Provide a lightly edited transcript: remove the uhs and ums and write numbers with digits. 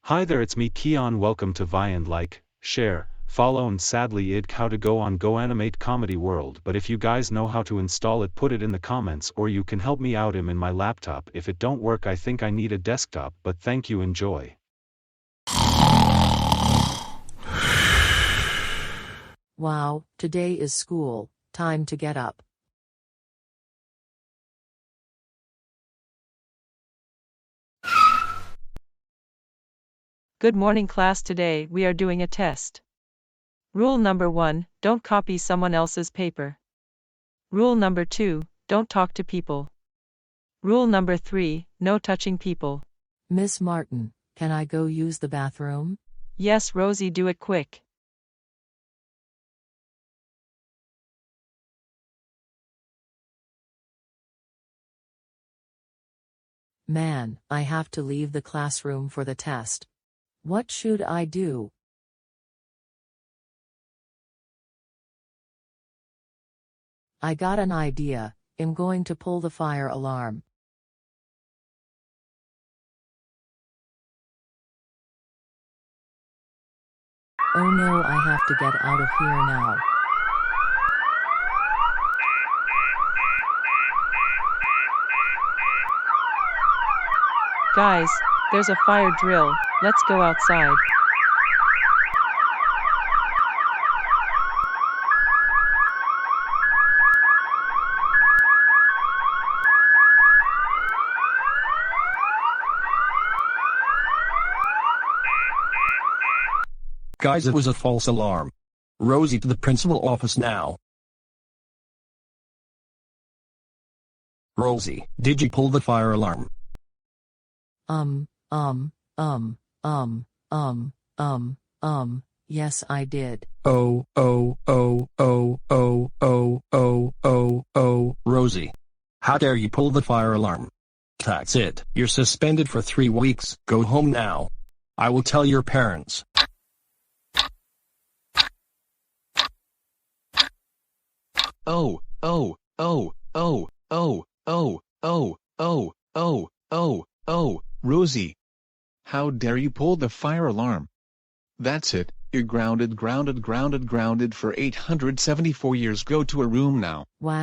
Hi there, it's me Keon. Welcome to Vi, and like, share, follow, and sadly id how to go on Go Animate Comedy World. But if you guys know how to install it, put it in the comments, or you can help me out in my laptop. If it don't work, I think I need a desktop, but thank you, enjoy. Wow, today is school, time to get up. Good morning class. Today we are doing a test. Rule number 1, don't copy someone else's paper. Rule number 2, don't talk to people. Rule number 3, no touching people. Miss Martin, can I go use the bathroom? Yes, Rosie, do it quick. Man, I have to leave the classroom for the test. What should I do? I got an idea. I'm going to pull the fire alarm. Oh no, I have to get out of here now. Guys, there's a fire drill. Let's go outside. Guys, it was a false alarm. Rosie, to the principal office now. Rosie, did you pull the fire alarm? Yes I did. Rosie. How dare you pull the fire alarm? That's it. You're suspended for 3 weeks. Go home now. I will tell your parents. Rosie. How dare you pull the fire alarm? That's it, you're grounded for 874 years. Go to a room now. Wow.